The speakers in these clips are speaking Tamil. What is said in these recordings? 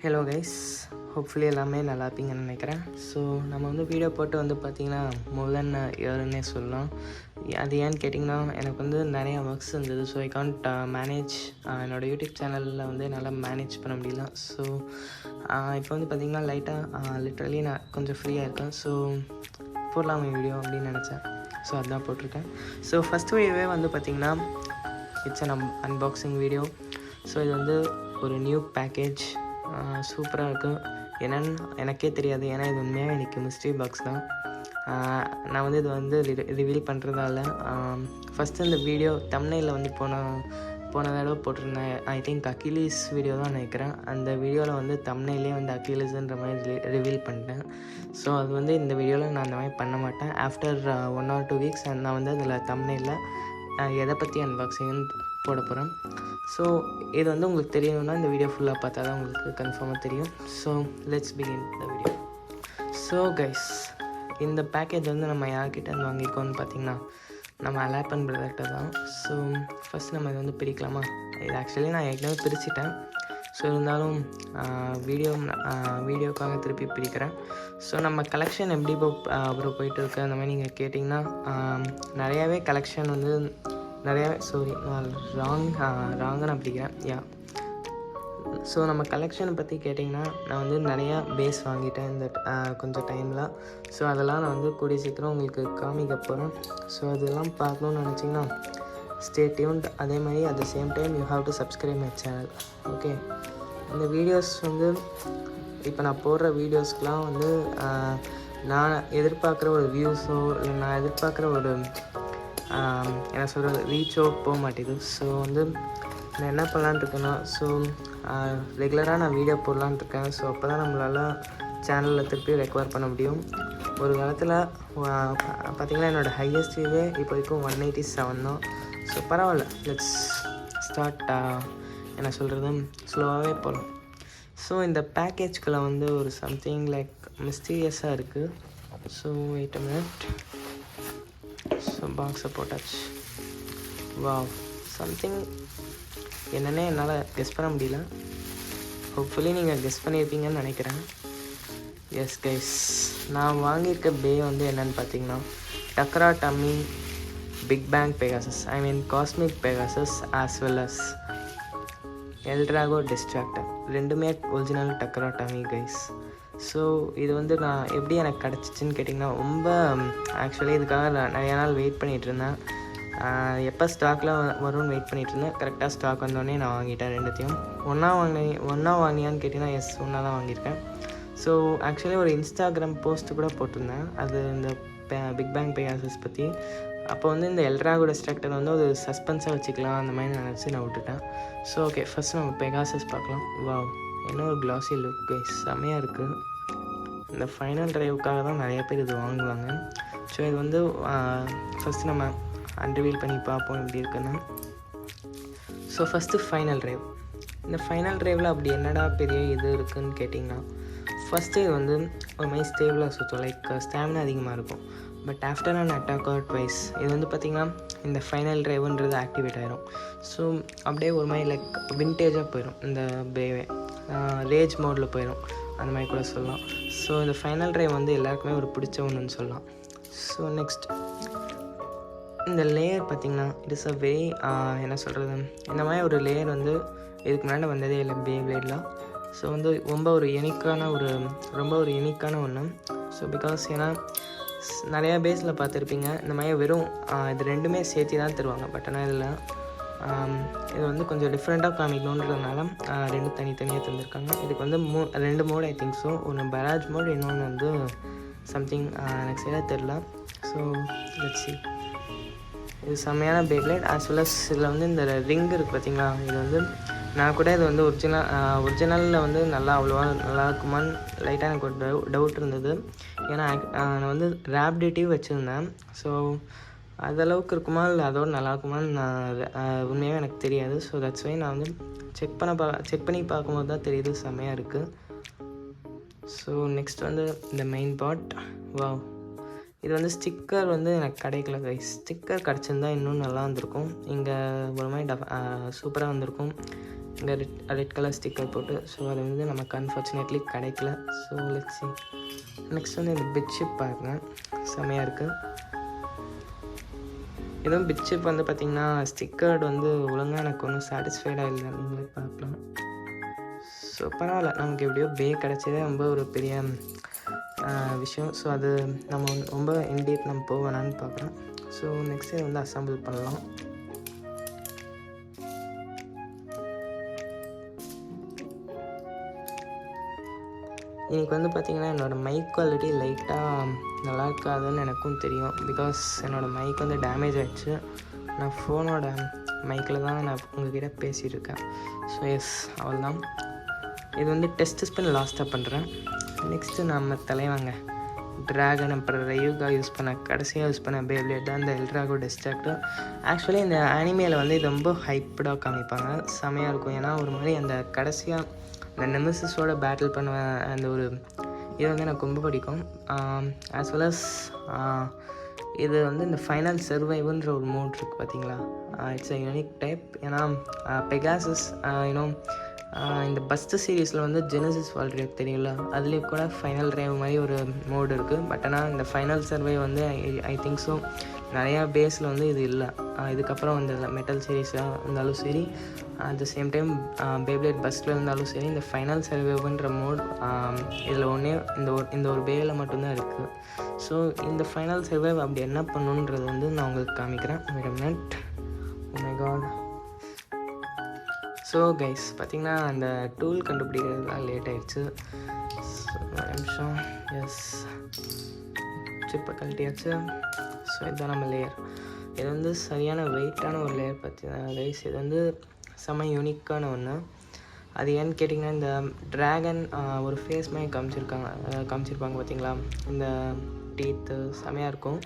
ஹலோ கைஸ், ஹோப்ஃபுல்லி எல்லாமே நல்லா இருப்பீங்கன்னு நினைக்கிறேன். ஸோ நம்ம வந்து வீடியோ போட்டு வந்து பார்த்திங்கன்னா மோர் தென் இயர்னே சொல்லலாம். அது ஏன்னு கேட்டிங்கன்னா எனக்கு வந்து நிறையா ஒர்க்ஸ் இருந்தது. ஸோ ஐ கான்ட் மேனேஜ் என்னோடய யூடியூப் சேனலில் வந்து என்னால் மேனேஜ் பண்ண முடியல. ஸோ இப்போ வந்து பார்த்திங்கன்னா லைட்டாக லிட்ரலி நான் கொஞ்சம் ஃப்ரீயாக இருக்கேன். ஸோ போடலாமா வீடியோ அப்படின்னு நினச்சேன். ஸோ அதுதான் போட்டிருக்கேன். ஸோ ஃபஸ்ட் வீடியோவே வந்து பார்த்திங்கன்னா it's an unboxing video. So இது வந்து ஒரு நியூ பேக்கேஜ், சூப்பராக இருக்கும். என்னென்னு எனக்கே தெரியாது, ஏன்னா இது உண்மையாக எனக்கு மிஸ்ட்ரி பாக்ஸ் தான். நான் வந்து இது வந்து ரிவீல் பண்ணுறதால ஃபஸ்ட்டு இந்த வீடியோ தம்ப்நெயிலில் வந்து போன தடவை போட்டிருந்தேன். ஐ திங்க் அகிலீஸ் வீடியோ தான் நினைக்கிறேன். அந்த வீடியோவில் வந்து தம்ப்நெயிலே வந்து அகிலீஸ்ன்ற மாதிரி ரிவீல் பண்ணிட்டேன். ஸோ அது வந்து இந்த வீடியோவில் நான் அந்த மாதிரி பண்ண மாட்டேன். ஆஃப்டர் 1 or 2 weeks நான் வந்து அதில் தம்ப்நெயிலில் எதை பற்றி அன்பாக்சிங்னு போட போகிறேன். ஸோ இது வந்து உங்களுக்கு தெரியணும்னா இந்த வீடியோ ஃபுல்லாக பார்த்தா தான் உங்களுக்கு கன்ஃபார்மாக தெரியும். So let's begin the video. So guys, இந்த பேக்கேஜ் வந்து நம்ம யார்கிட்ட இருந்து வாங்கியிருக்கோம்னு பார்த்தீங்கன்னா நம்ம அலாப்பன் பிரதர்கிட்ட தான். ஸோ ஃபஸ்ட் நம்ம இதை வந்து பிரிக்கலாமா? இது ஆக்சுவலி நான் ஏற்கனவே பிரிச்சுட்டேன். ஸோ இருந்தாலும் வீடியோக்காக திருப்பி பிரிக்கிறேன். ஸோ நம்ம கலெக்ஷன் எப்படி அப்புறம் போயிட்டு இருக்கு அந்த மாதிரி நீங்கள் கேட்டிங்கன்னா நிறையாவே கலெக்ஷன் வந்து நான் ராங்காக நான் பிடிக்கிறேன். ஸோ நம்ம கலெக்ஷனை பற்றி கேட்டிங்கன்னா நான் வந்து நிறையா பேஸ் வாங்கிட்டேன் இந்த கொஞ்சம் டைமில். ஸோ அதெல்லாம் நான் வந்து கூடிய சீக்கிரம் உங்களுக்கு காமிக்க போகிறேன். ஸோ அதெல்லாம் பார்க்கணுன்னு நினச்சிங்கன்னா ஸ்டே டியூன்ட். அதே மாதிரி at the same time you have to subscribe my channel. Okay, இந்த வீடியோஸ் வந்து இப்போ நான் போடுற வீடியோஸ்க்கெலாம் வந்து நான் எதிர்பார்க்குற ஒரு வியூஸோ இல்லை நான் எதிர்பார்க்குற ஒரு என்ன சொல்கிறது ரீச்சோ போக மாட்டேது. ஸோ வந்து நான் என்ன பண்ணலான்ட்ருக்கேன்னா, ஸோ ரெகுலராக நான் வீடியோ போடலான்ட்ருக்கேன். ஸோ அப்போ தான் நம்மளால் சேனலில் திருப்பி ரெக்கவர் பண்ண முடியும். ஒரு காலத்தில் பார்த்திங்கன்னா என்னோடய ஹையஸ்ட் வியூவே இப்போ வரைக்கும் 187 தான். ஸோ பரவாயில்ல, லெட்ஸ் ஸ்டார்ட். என்ன சொல்கிறது, ஸ்லோவாகவே போகலாம். ஸோ இந்த பேக்கேஜ்குள்ளே வந்து ஒரு சம்திங் லைக் மிஸ்டீரியஸாக இருக்குது. So wait a minute. So பாக்ஸை போட்டாச்சு. வாவ், சம்திங் என்னென்னே என்னால் கெஸ் பண்ண முடியல. ஹோப்ஃபுல்லி நீங்கள் கெஸ் பண்ணியிருப்பீங்கன்னு நினைக்கிறேன். எஸ் கைஸ், நான் வாங்கியிருக்க பே வந்து என்னென்னு பார்த்தீங்கன்னா Takara Tomy big bang Pegasus, I mean cosmic Pegasus as well as L Drago destructor, ரெண்டுமே original Takara Tomy guys. So இது வந்து நான் எப்படி எனக்கு கிடச்சிச்சின்னு கேட்டிங்கன்னா ரொம்ப ஆக்சுவலி இதுக்காக நான் நிறையா நாள் வெயிட் பண்ணிகிட்டு இருந்தேன். எப்போ ஸ்டாக்கில் வரும்னு வெயிட் பண்ணிகிட்டு இருந்தேன். கரெக்டாக ஸ்டாக் வந்தோடனே நான் வாங்கிட்டேன். ரெண்டுத்தையும் ஒன்றா வாங்கினியான்னு கேட்டிங்கன்னா எஸ், ஒன்றா தான் வாங்கியிருக்கேன். ஸோ ஆக்சுவலி ஒரு இன்ஸ்டாகிராம் போஸ்ட்டு கூட போட்டிருந்தேன், அது இந்த பிக் பேங் பெகாசஸ் பற்றி. அப்போ வந்து இந்த எல்ட்ராகோ டிஸ்ட்ராக்டர் வந்து ஒரு சஸ்பென்ஸாக வச்சுக்கலாம் அந்த மாதிரி நினச்சி நான் விட்டுட்டேன். ஸோ ஓகே, ஃபஸ்ட் நம்ம பெகாசஸ் பார்க்கலாம். வாவ், என்ன ஒரு கிளாஸி லுக் கைஸ், செம்மையாக இருக்குது. இந்த ஃபைனல் ட்ரைவுக்காக தான் நிறைய பேர் இது வாங்குவாங்க. ஸோ இது வந்து ஃபஸ்ட்டு நம்ம அன்ரிவீல் பண்ணி பார்ப்போம் எப்படி இருக்குன்னு. So first final drive. இந்த ஃபைனல் ட்ரைவில் அப்படி என்னடா பெரிய இது இருக்குதுன்னு கேட்டிங்கன்னா, ஃபஸ்ட்டு இது வந்து ஒரு மாதிரி ஸ்டேபிளாக சுற்றும், லைக் ஸ்டாமினா அதிகமாக இருக்கும். But after an attack R twice இது வந்து பார்த்திங்கன்னா இந்த ஃபைனல் ட்ரைவுன்றது ஆக்டிவேட் ஆகிரும். ஸோ அப்படியே ஒரு மாதிரி லைக் வின்டேஜாக போயிடும். இந்த பேவே ரேஜ் மோடில் போயிடும், அந்த மாதிரி கூட சொல்லலாம். ஸோ இந்த ஃபைனல் ட்ரைவ் வந்து எல்லாருக்குமே ஒரு பிடிச்ச ஒன்றுன்னு சொல்லலாம். ஸோ நெக்ஸ்ட் இந்த லேயர் பார்த்திங்கன்னா இட் இஸ் அ வெரி என்ன சொல்கிறது, இந்த மாதிரி ஒரு லேயர் வந்து இதுக்கு முன்னாடி வந்ததே இல்லை பேப்ளேட்லாம். ஸோ வந்து ரொம்ப ஒரு யூனிக்கான ஒன்று. ஸோ பிகாஸ் ஏன்னா நிறையா பேஸில் பார்த்துருப்பீங்க இந்த மாதிரி வெறும் இது ரெண்டுமே சேர்த்து தான் தருவாங்க. பட் ஆனால் இதில் இது வந்து கொஞ்சம் டிஃப்ரெண்ட்டாக காமிக்கணுன்றதுனால ரெண்டு தனித்தனியாக தந்திருக்காங்க. இதுக்கு வந்து 2 மோட் ஐ திங்க். ஸோ ஒன்று பராஜ் மோட், இன்னொன்று வந்து சம்திங் எனக்கு சரியாக தெரில. So let's see. இது செம்மையான பேப்ளேட் ஆஸ் வெல் அஸ் இதில் வந்து இந்த ரிங் இருக்குது பார்த்திங்களா. இது வந்து நான் கூட இது வந்து ஒரிஜினலில் வந்து அவ்வளோவா நல்லா இருக்குமான்னு லைட்டாக எனக்கு ஒரு டவுட் இருந்தது. ஏன்னா நான் வந்து ரேப்டேட்டிவ் வச்சுருந்தேன். ஸோ அதளவுக்கு இருக்குமா இல்லை அதோட நல்லா இருக்குமான்னு நான் உண்மையாக எனக்கு தெரியாது. ஸோ தட்ஸ் வை நான் வந்து செக் பண்ணி பார்க்கும்போது தான் தெரியுது செம்மையாக இருக்குது. ஸோ நெக்ஸ்ட் வந்து இந்த மெயின் பார்ட். வாவ், இது வந்து ஸ்டிக்கர் வந்து எனக்கு கிடைக்கல கைஸ். ஸ்டிக்கர் கிடச்சிருந்தா இன்னும் நல்லா வந்திருக்கும். இங்கே ஒரு மாதிரி சூப்பராக வந்திருக்கும். இங்கே ரெட் கலர் ஸ்டிக்கர் போட்டு. ஸோ அது வந்து நமக்கு அன்ஃபார்ச்சுனேட்லி கிடைக்கல. So let's see. நெக்ஸ்ட் வந்து இந்த பிட்ஷிப் பாருங்கள், செமையாக இருக்குது. இதுவும் பிட்ஷிப் வந்து பார்த்திங்கன்னா ஸ்டிக்கர்டு வந்து ஒழுங்காக எனக்கு ஒன்றும் சாட்டிஸ்ஃபைடாக இல்லை, நீங்களே பார்க்கலாம். ஸோ பரவாயில்ல, நமக்கு எப்படியோ பே கிடச்சதே ரொம்ப ஒரு பெரிய விஷயம். ஸோ அது நம்ம ரொம்ப இன்டீப் நம்ம போவேணான்னு பார்க்குறோம். ஸோ நெக்ஸ்ட் இதை வந்து அசம்பிள் பண்ணலாம். இன்றைக்கி வந்து பார்த்திங்கன்னா என்னோடய மைக் குவாலிட்டி லைட்டாக நல்லா இருக்காதுன்னு எனக்கும் தெரியும். பிகாஸ் என்னோடய மைக் வந்து டேமேஜ் ஆகிடுச்சு. நான் ஃபோனோட மைக்கில் தான் நான் உங்கள்கிட்ட பேசியிருக்கேன். ஸோ எஸ், அவள் தான். இது வந்து டெஸ்ட் ஸ்பின் லாஸ்ட்டாக பண்ணுறேன். நெக்ஸ்ட்டு நம்ம தலைவாங்க ட்ராகன், அப்புறம் ரயுகா கடைசியாக யூஸ் பண்ண பேப்ளேட் தான் இந்த எல்ட்ராகோ டிஸ்ட்ராக்டர். ஆக்சுவலி இந்த அனிமேயில் வந்து இது ரொம்ப ஹைப்டாக காமிப்பாங்க, செமையாக இருக்கும். ஏன்னா ஒரு மாதிரி அந்த கடைசியாக இந்த நெமசிஸோட பேட்டில் பண்ண அந்த ஒரு இது வந்து எனக்கு ரொம்ப பிடிக்கும். ஆஸ் வெல் அஸ் இது வந்து இந்த ஃபைனல் சர்வைவ்ன்ற ஒரு மோட் இருக்குது பார்த்தீங்களா, இட்ஸ் அ யூனிக் டைப். ஏன்னா பெகாசஸ் யூனோ இந்த பஸ்ட் சீரீஸில் வந்து ஜெனசிஸ் வால்ட்ரேவ் தெரியல, அதுலேயும் கூட ஃபைனல் ட்ரைவ் மாதிரி ஒரு மோடு இருக்குது. பட் ஆனால் இந்த ஃபைனல் சர்வை வந்து ஐ திங்க் ஸோ நிறையா பேஸில் வந்து இது இல்லை. இதுக்கப்புறம் வந்து மெட்டல் சீரீஸாக இருந்தாலும் சரி, at the same time Beyblade பஸ்ட்டில் இருந்தாலும் சரி, இந்த ஃபைனல் சர்வைவ்ன்ற மோட் இதில் ஒன்றே இந்த ஒரு பேயில் மட்டும்தான் இருக்குது. ஸோ இந்த ஃபைனல் சர்வைவ் அப்படி என்ன பண்ணுன்றது வந்து நான் உங்களுக்கு காமிக்கிறேன். Wait a minute. Oh my god. So guys பார்த்திங்கன்னா அந்த டூல் கண்டுபிடிக்கிறதுலாம் லேட் ஆகிடுச்சு. ஒரு நிமிஷம். எஸ், சிப்பை கழட்டியாச்சு. ஸோ இதுதான் நம்ம லேயர். இது வந்து சரியான வெயிட்டான ஒரு லேயர் பார்த்தீங்கன்னா கைஸ், இது வந்து செம்ம யூனிக்கான ஒன்று. அது ஏன்னு கேட்டிங்கன்னா இந்த ட்ராகன் ஒரு ஃபேஸ் மாதிரி காமிச்சிருப்பாங்க பார்த்தீங்களா, இந்த டீத்து செமையாக இருக்கும்.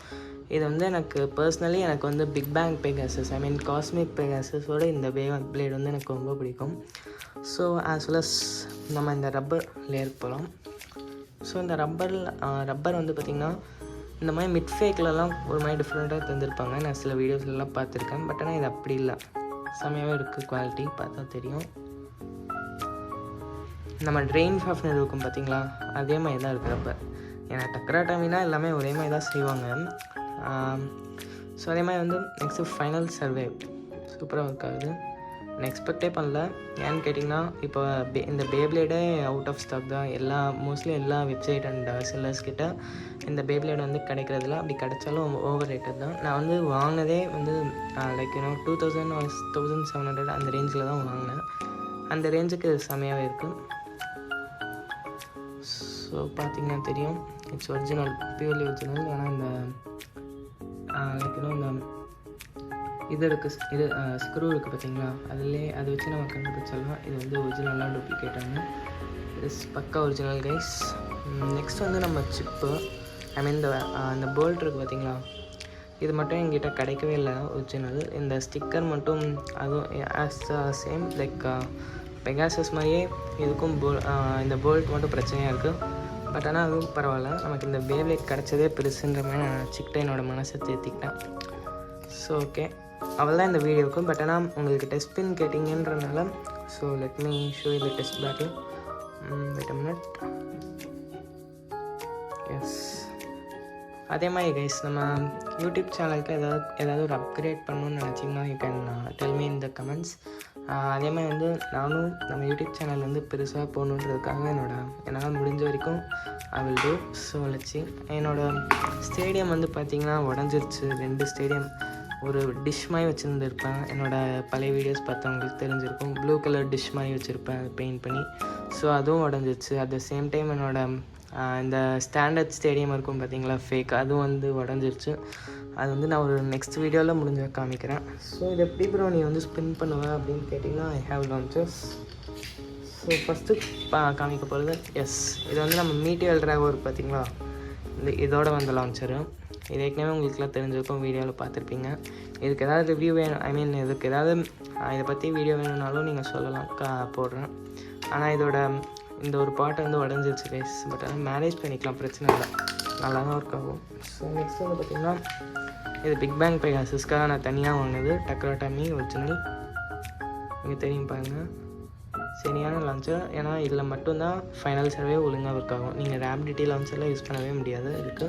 இது வந்து எனக்கு பர்சனலி எனக்கு வந்து big bang Pegasus, I mean cosmic பெகாசஸோட இந்த பிளேட் வந்து எனக்கு ரொம்ப பிடிக்கும். ஸோ ஆஸ் வெல் அஸ் நம்ம இந்த ரப்பர் லேயருக்கு போகலாம். ஸோ இந்த ரப்பர் வந்து பார்த்திங்கன்னா இந்த மாதிரி மிட் ஃபேக்லலாம் ஒரு மாதிரி டிஃப்ரெண்ட்டாக தந்துருப்பாங்க, நான் சில வீடியோஸ்லாம் பார்த்துருக்கேன். பட் ஆனால் இது அப்படி இல்லை, செமையாகவே இருக்குது, குவாலிட்டி பார்த்தா தெரியும். நம்ம ட்ரெயின் ஃபாஃப்னர் இருக்கும் பார்த்திங்களா, அதே மாதிரி தான் இருக்குது ரப்பர். ஏன்னா டக்ராட்டாமினா எல்லாமே ஒரே மாதிரி தான் செய்வாங்க. ஸோ அதே மாதிரி வந்து நெக்ஸ்ட்டு ஃபைனல் சர்வைவ் சூப்பராக ஒர்க் ஆகுது. நான் எக்ஸ்பெக்டே பண்ணல. ஏன்னு கேட்டிங்கன்னா இப்போ இந்த பேப்ளேடே அவுட் ஆஃப் ஸ்டாக் தான். மோஸ்ட்லி எல்லா வெப்சைட் அண்ட் செல்லர்ஸ் கிட்ட இந்த பேப்ளேட் வந்து கிடைக்கிறதுல, அப்படி கிடைச்சாலும் ஓவர் ரேட்டட் தான். நான் வந்து வாங்கினதே வந்து லைக் 2000 or 1700 அந்த ரேஞ்சில் தான் வாங்கினேன். அந்த ரேஞ்சுக்கு செமையாகவே இருக்குது. ஸோ பார்த்திங்கன்னா தெரியும், இட்ஸ் ஒரிஜினல், பியூர்லி ஒரிஜினல். ஏன்னா இந்த லைக் இந்த இது இருக்குது, இது ஸ்க்ரூ இருக்குது பார்த்தீங்களா, அதை வச்சு நம்ம கண்டுபிடிச்சிடலாம் இது வந்து ஒரிஜினலாக டூப்ளிகேட்டானு. இது பக்கா ஒரிஜினல் கைஸ். நெக்ஸ்ட் வந்து நம்ம சிப்பு, ஐ மீன் இந்த போல்ட் இருக்குது பார்த்தீங்களா, இது மட்டும் எங்கிட்ட கிடைக்கவே இல்லை ஒரிஜினல். இந்த ஸ்டிக்கர் மட்டும் அதுவும் ஆஸ் சேம் லைக் பெகாசஸ் மாதிரியே இதுக்கும் இந்த போல்ட் மட்டும் பிரச்சனையாக இருக்குது. பட் ஆனால் அதுவும் பரவாயில்ல, நமக்கு இந்த பேப்ளேட் கிடச்சதே பெருசுன்ற மாதிரி நான் நினச்சிக்கிட்டேன், என்னோடய மனசை தேர்த்திக்கிட்டேன். ஸோ ஓகே, அவள் தான் இந்த வீடியோக்கும். பட் ஆனால் உங்களுக்கு டெஸ்ட் பின் கேட்டிங்கன்றனால so let me show you the test battle. Wait a minute. Yes, அதே மாதிரி கைஸ் நம்ம யூடியூப் சேனலுக்கு ஏதாவது ஒரு அப்கிரேட் பண்ணணும்னு நினச்சிங்கன்னா you can tell me in the comments. அதே மாதிரி வந்து நானும் நம்ம யூடியூப் சேனல் வந்து பெருசாக போகணுன்றதுக்காக என்னால் முடிஞ்ச வரைக்கும் I will do. So let's. என்னோடய ஸ்டேடியம் வந்து பார்த்திங்கன்னா உடஞ்சிருச்சு. 2 ஸ்டேடியம் ஒரு டிஷ் மாதிரி வச்சுருந்துருப்பேன். என்னோடய பழைய வீடியோஸ் பார்த்தவங்களுக்கு தெரிஞ்சிருக்கும். ப்ளூ கலர் டிஷ் மாதிரி வச்சுருப்பேன் பெயிண்ட் பண்ணி. ஸோ அதுவும் உடஞ்சிருச்சு. அட் த சேம் டைம் இந்த ஸ்டாண்டர்ட் ஸ்டேடியம் இருக்கும் பார்த்தீங்களா, ஃபேக், அதுவும் வந்து உடஞ்சிருச்சு. அது வந்து நான் ஒரு நெக்ஸ்ட் வீடியோவில் முடிஞ்ச காமிக்கிறேன். ஸோ இது எப்படி ப்ரோ நீ வந்து ஸ்பின் பண்ணுவேன் அப்படின்னு கேட்டிங்கன்னா, I have launchers. So first காமிக்க போகிறது எஸ், இது வந்து நம்ம மீட்டியல் ட்ராகோ இருக்குது பார்த்தீங்களா, இதோட வந்த லான்ச்சரு. இது ஏற்கனவே உங்களுக்குலாம் தெரிஞ்சிருக்கும், வீடியோவில் பார்த்துருப்பீங்க. இதுக்கு ஏதாவது ரிவ்யூ வேணும், ஐ மீன் இதுக்கு ஏதாவது இதை பற்றி வீடியோ வேணும்னாலும் நீங்கள் சொல்லலாம், போடுறேன். ஆனால் இந்த ஒரு பாட்டை வந்து உடஞ்சிருச்சு கைஸ். பட் ஆனால் மேனேஜ் பண்ணிக்கலாம், பிரச்சனை இல்லை, நல்லா தான் ஒர்க் ஆகும். ஸோ நெக்ஸ்ட் வந்து பார்த்திங்கன்னா இது பிக் பேங் பெகாசஸ்க்காக நான் தனியாக வாங்கினது டக்ராட்டாமி ஒரிஜினல். நீங்கள் தெரியும் பாருங்கள், சரியான லான்ச்சர். ஏன்னா இதில் மட்டும்தான் ஃபைனல் சர்வே ஒழுங்காக ஒர்க் ஆகும். நீங்கள் ரேபிடிட்டி லான்ச்சரில் யூஸ் பண்ணவே முடியாது இதுக்கு.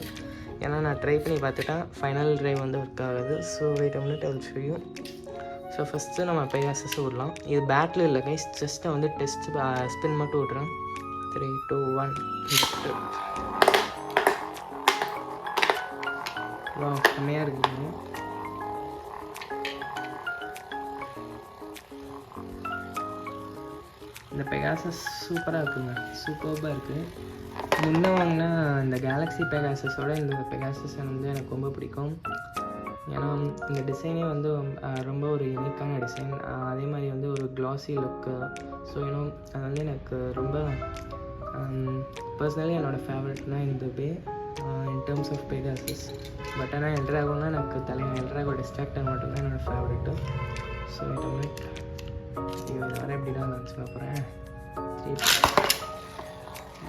ஏன்னா நான் ட்ரை பண்ணி பார்த்துட்டேன், ஃபைனல் ட்ரைவ் வந்து ஒர்க் ஆகாது. So wait minute I will show you. So first நம்ம பெகாசஸ் விடலாம். இது பேட்டில் இல்லை கைஸ், ஜஸ்ட்டு வந்து டெஸ்ட் ஸ்பின் மட்டும் விட்றேன். 3 2 1 வா, செம்மையாக இருக்குங்க. இந்த பெகாசஸ் சூப்பராக இருக்குங்க, சூப்பராக இருக்குது. முன்னே வாங்கினா இந்த கேலக்ஸி பெகாசஸோட இந்த பெகாசஸ் வந்து எனக்கு ரொம்ப பிடிக்கும். ஏன்னா இந்த டிசைனே வந்து ரொம்ப ஒரு யூனிக்கான டிசைன். அதே மாதிரி வந்து ஒரு க்ளாஸி லுக்கு. ஸோ அது வந்து எனக்கு ரொம்ப பர்சனலி என்னோடய ஃபேவரட்னா இந்த bey in terms of Pegasus. But ஆனால் எல்ட்ராகோலாம் எனக்கு எல்ட்ராகோ டிஸ்ட்ராக்டர் மட்டும்தான் என்னோடய ஃபேவரெட்டு. ஸோ இது வர எப்படி தான் லான்ச் பண்ண போகிறேன்.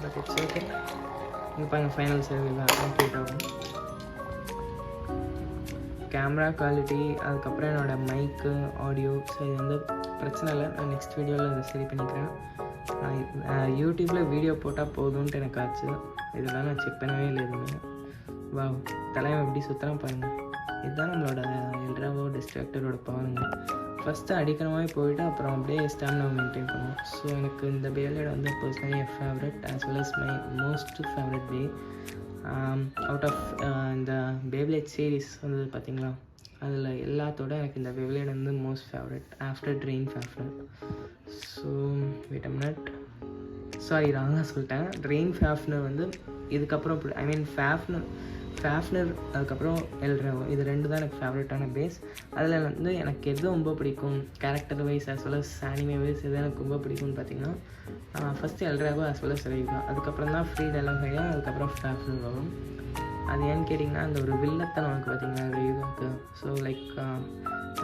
But it's okay. இப்போ எங்கள் ஃபைனல் சர்வே தான் கம்ப்ளீட் ஆகும். கேமரா குவாலிட்டி, அதுக்கப்புறம் என்னோடய மைக்கு, ஆடியோ, ஸோ இது வந்து பிரச்சனை இல்லை. நான் நெக்ஸ்ட் வீடியோவில் அதை சரி பண்ணிக்கிறேன். நான் யூடியூப்பில் வீடியோ போட்டால் போதும்ன்ட்டு எனக்கு ஆச்சு. இதெல்லாம் நான் செக் பண்ணவே இல்லை எதுவுமே. வா, தலைவன் எப்படி சுற்றுறான் பாருங்கள். இதுதான் நம்மளோட எல்ட்ராகோ டிஸ்ட்ராக்டரோட பாருங்க. ஃபஸ்ட்டு அடிக்கணமாகவே போயிட்டு அப்புறம் அப்படியே ஸ்டாமினா மெயின்டைன் பண்ணுவோம். ஸோ எனக்கு இந்த பேப்ளேட் வந்து பர்சனலி என் favourite as well as my most favourite bey out of இந்த பேப்ளேட் சீரீஸ் வந்து பார்த்தீங்களா, அதில் எல்லாத்தோட எனக்கு இந்த பேப்ளேட் வந்து most favourite after drain Fafnir. So wait a minute, sorry ராங்காக சொல்லிட்டேன். ட்ரெயின் ஃபேஃப்னர் வந்து இதுக்கப்புறம் ஐ மீன் ஃபேஃப்னர் அதுக்கப்புறம் எல்ட்ராகோ, இது ரெண்டு தான் எனக்கு ஃபேவரட்டான பேஸ். அதில் வந்து எனக்கு எது ரொம்ப பிடிக்கும் character wise as well as anime wise எது எனக்கு ரொம்ப பிடிக்கும்னு பார்த்தீங்கன்னா first Eldrago as well as ரெய்கா, அதுக்கப்புறம் தான் ஃப்ரீ டெலோஹையா, அதுக்கப்புறம் ஃபேஃப்னர் வரும். அது ஏன்னு கேட்டிங்கன்னா அந்த ஒரு வில்லத்தனம் எனக்கு பார்த்தீங்கன்னா ரெய்காவுக்கு. ஸோ லைக்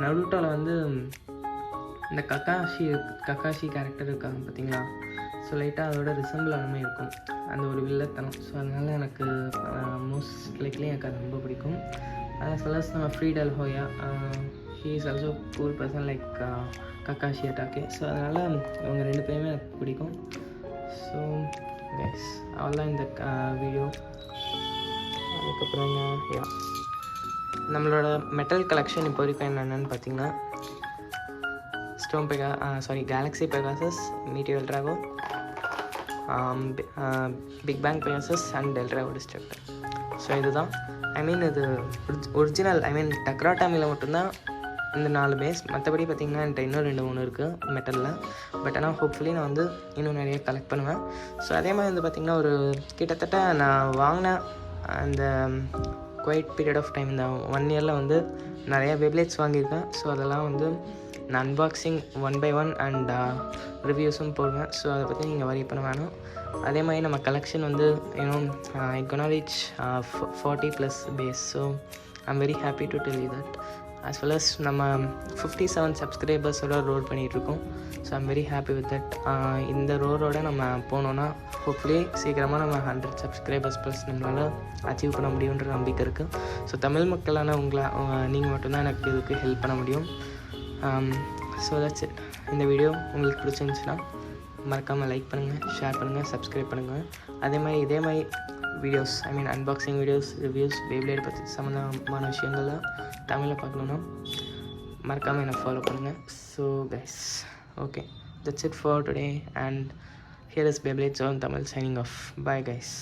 நருட்டோவில் வந்து இந்த கக்காஷி கேரக்டர் இருக்காங்க பார்த்தீங்களா, ஸோ லைட்டாக அதோட ரிசம்பிள் ஆனமே இருக்கும் அந்த ஒரு வில்லத்தனம். ஸோ அதனால் எனக்கு மோஸ்ட் லைக்லி எனக்கு அது ரொம்ப பிடிக்கும். as well as நம்ம Free De La Hoya, he is also cool person like Kakashi அட்டாக்கே. ஸோ அதனால் இவங்க ரெண்டு பேருமே எனக்கு பிடிக்கும். ஸோ கைஸ் அவ்வளோதான் இந்த வீடியோ. அதுக்கப்புறம் நம்மளோட மெட்டல் கலெக்ஷன் இப்போ வரைக்கும் என்னென்னு பார்த்தீங்கன்னா Galaxy Pegasus, Meteo L Drago, Big bang Pegasus and L Drago destructor. So இதுதான் ஐ மீன் இது ஒரிஜினல் ஐ மீன் டக்ராட்டாமியில் மட்டும்தான் இந்த 4 பேஸ். மற்றபடி பார்த்திங்கன்னா என்கிட்ட இன்னும் 2-3 இருக்குது மெட்டலில். பட் ஆனால் ஹோப்ஃபுல்லி நான் வந்து இன்னும் நிறைய கலெக்ட் பண்ணுவேன். ஸோ அதே மாதிரி வந்து பார்த்திங்கன்னா ஒரு கிட்டத்தட்ட நான் வாங்கின அந்த குவைட் பீரியட் ஆஃப் டைம் இந்த 1 இயரில் வந்து நிறையா பெப்ளேட்ஸ் வாங்கியிருக்கேன். ஸோ அதெல்லாம் வந்து நான் அன்பாக்சிங் 1 by 1 அண்ட் ரிவ்யூஸும் போடுவேன். ஸோ அதை பற்றி நீங்கள் வரி பண்ண வேணும். அதே மாதிரி நம்ம கலெக்ஷன் வந்து it gonna reach 40+ base. So I'm very happy to tell you that. as well as நம்ம 57 சப்ஸ்கிரைபர்ஸோட ரோல் பண்ணிகிட்ருக்கோம். So I'm very happy with that. இந்த ரோலோட நம்ம போனோன்னா ஹோப்ஃபுல்லி சீக்கிரமாக நம்ம 100 சப்ஸ்கிரைபர்ஸ் ப்ளஸ் நம்மளால் அச்சீவ் பண்ண முடியுன்ற நம்பிக்கை இருக்குது. ஸோ தமிழ் மக்களான நீங்கள் மட்டும்தான் எனக்கு இதுக்கு ஹெல்ப் பண்ண முடியும். So that's it. இந்த வீடியோ உங்களுக்கு பிடிச்சிருந்துச்சுன்னா மறக்காமல் லைக் பண்ணுங்கள், ஷேர் பண்ணுங்கள், சப்ஸ்கிரைப் பண்ணுங்கள். இதே மாதிரி videos I mean unboxing videos, reviews, Beyblade பற்றி சம்மந்தமான விஷயங்கள்லாம் தமிழில் பார்க்கணுன்னா மறக்காமல் என்னை ஃபாலோ பண்ணுங்கள். So guys okay, that's it for today and here is Beyblade zone Tamil signing off. Bye guys.